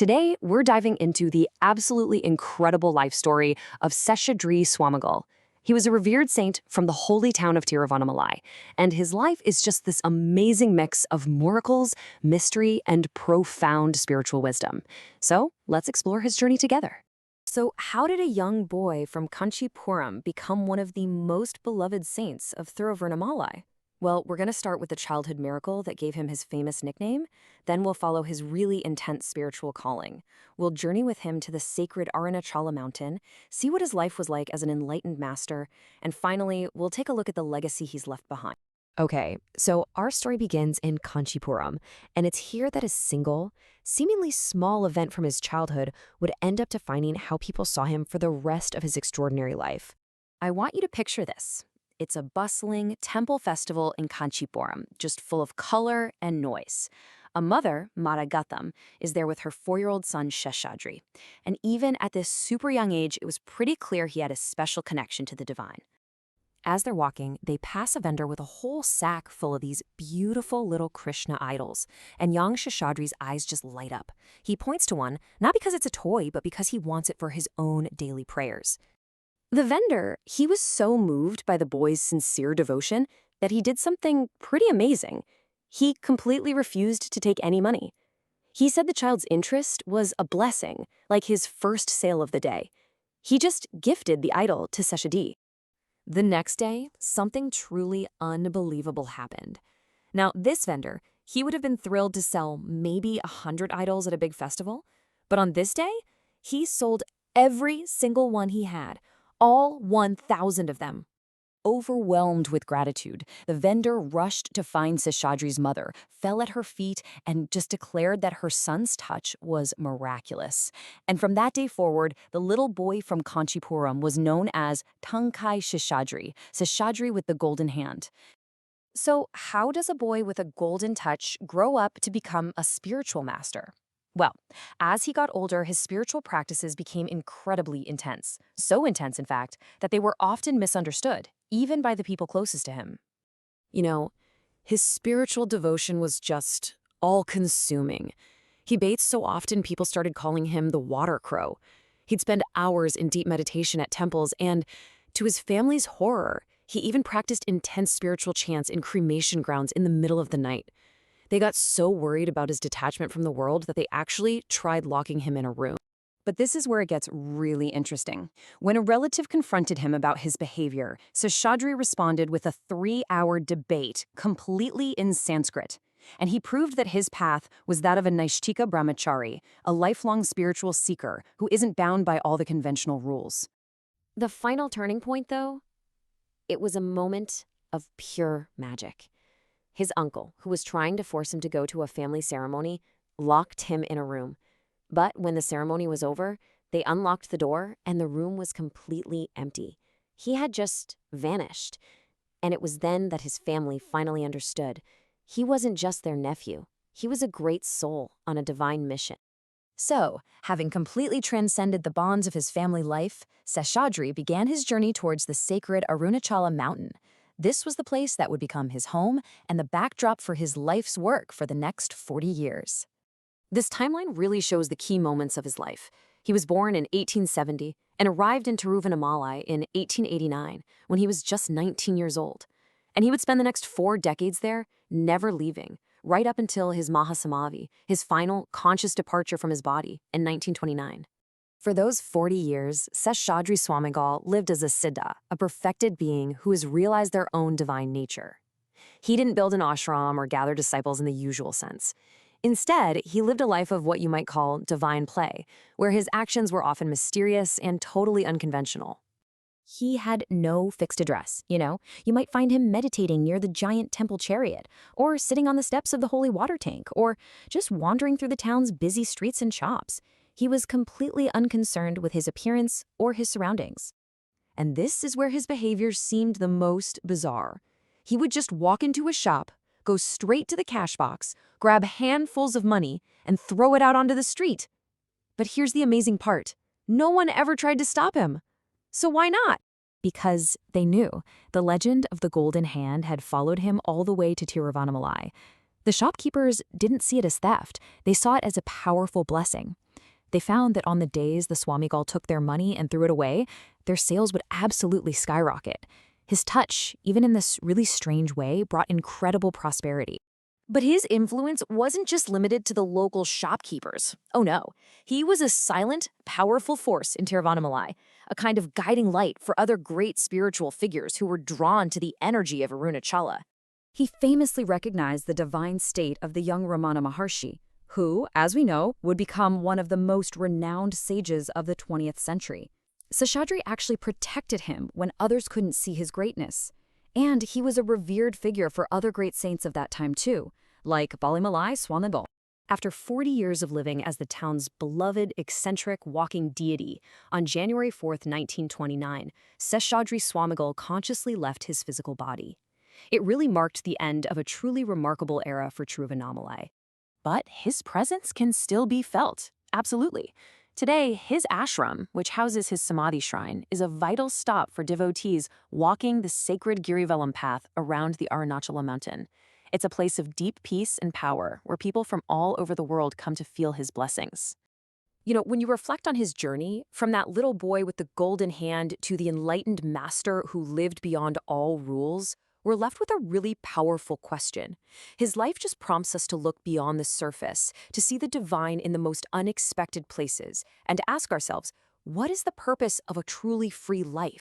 Today, we're diving into the absolutely incredible life story of Seshadri Swamigal. He was a revered saint from the holy town of Tiruvannamalai, and his life is just this amazing mix of miracles, mystery, and profound spiritual wisdom. So, let's explore his journey together. So, how did a young boy from Kanchipuram become one of the most beloved saints of Tiruvannamalai? Well, we're going to start with the childhood miracle that gave him his famous nickname. Then we'll follow his really intense spiritual calling. We'll journey with him to the sacred Arunachala mountain, see what his life was like as an enlightened master, and finally, we'll take a look at the legacy he's left behind. Okay, so our story begins in Kanchipuram, and it's here that a single, seemingly small event from his childhood would end up defining how people saw him for the rest of his extraordinary life. I want you to picture this. It's a bustling temple festival in Kanchipuram, just full of color and noise. A mother, Maragatam, is there with her 4-year-old son, Seshadri. And even at this super young age, it was pretty clear he had a special connection to the divine. As they're walking, they pass a vendor with a whole sack full of these beautiful little Krishna idols, and young Sheshadri's eyes just light up. He points to one, not because it's a toy, but because he wants it for his own daily prayers. The vendor, he was so moved by the boy's sincere devotion that he did something pretty amazing. He completely refused to take any money. He said the child's interest was a blessing, like his first sale of the day. He just gifted the idol to Seshadri. The next day, something truly unbelievable happened. Now, this vendor, he would have been thrilled to sell maybe 100 idols at a big festival, but on this day, he sold every single one he had. All 1,000 of them. Overwhelmed with gratitude, the vendor rushed to find Seshadri's mother, fell at her feet, and just declared that her son's touch was miraculous. And from that day forward, the little boy from Kanchipuram was known as Tankai Seshadri, Seshadri with the golden hand. So how does a boy with a golden touch grow up to become a spiritual master? Well, as he got older, his spiritual practices became incredibly intense. So intense, in fact, that they were often misunderstood, even by the people closest to him. You know, his spiritual devotion was just all-consuming. He bathed so often people started calling him the water crow. He'd spend hours in deep meditation at temples, and to his family's horror, he even practiced intense spiritual chants in cremation grounds in the middle of the night. They got so worried about his detachment from the world that they actually tried locking him in a room. But this is where it gets really interesting. When a relative confronted him about his behavior, Seshadri responded with a 3-hour debate completely in Sanskrit. And he proved that his path was that of a Naishtika brahmachari, a lifelong spiritual seeker who isn't bound by all the conventional rules. The final turning point, though, it was a moment of pure magic. His uncle, who was trying to force him to go to a family ceremony, locked him in a room. But when the ceremony was over, they unlocked the door and the room was completely empty. He had just vanished. And it was then that his family finally understood. He wasn't just their nephew. He was a great soul on a divine mission. So, having completely transcended the bonds of his family life, Seshadri began his journey towards the sacred Arunachala mountain. This was the place that would become his home and the backdrop for his life's work for the next 40 years. This timeline really shows the key moments of his life. He was born in 1870 and arrived in Tiruvannamalai in 1889 when he was just 19 years old. And he would spend the next 4 decades there, never leaving, right up until his Mahasamadhi, his final conscious departure from his body, in 1929. For those 40 years, Seshadri Swamigal lived as a siddha, a perfected being who has realized their own divine nature. He didn't build an ashram or gather disciples in the usual sense. Instead, he lived a life of what you might call divine play, where his actions were often mysterious and totally unconventional. He had no fixed address, you might find him meditating near the giant temple chariot, or sitting on the steps of the holy water tank, or just wandering through the town's busy streets and shops. He was completely unconcerned with his appearance or his surroundings. And this is where his behavior seemed the most bizarre. He would just walk into a shop, go straight to the cash box, grab handfuls of money, and throw it out onto the street. But here's the amazing part. No one ever tried to stop him. So why not? Because they knew the legend of the golden hand had followed him all the way to Tiruvannamalai. The shopkeepers didn't see it as theft. They saw it as a powerful blessing. They found that on the days the Swamigal took their money and threw it away, their sales would absolutely skyrocket. His touch, even in this really strange way, brought incredible prosperity. But his influence wasn't just limited to the local shopkeepers. Oh no, he was a silent, powerful force in Tiruvannamalai, a kind of guiding light for other great spiritual figures who were drawn to the energy of Arunachala. He famously recognized the divine state of the young Ramana Maharshi, who, as we know, would become one of the most renowned sages of the 20th century. Seshadri actually protected him when others couldn't see his greatness. And he was a revered figure for other great saints of that time too, like Brahmana Swami. After 40 years of living as the town's beloved, eccentric, walking deity, on January 4th, 1929, Seshadri Swamigal consciously left his physical body. It really marked the end of a truly remarkable era for Tiruvannamalai. But his presence can still be felt, absolutely. Today, his ashram, which houses his samadhi shrine, is a vital stop for devotees walking the sacred Girivalam path around the Arunachala mountain. It's a place of deep peace and power where people from all over the world come to feel his blessings. You know, when you reflect on his journey, from that little boy with the golden hand to the enlightened master who lived beyond all rules, we're left with a really powerful question. His life just prompts us to look beyond the surface, to see the divine in the most unexpected places, and to ask ourselves, what is the purpose of a truly free life?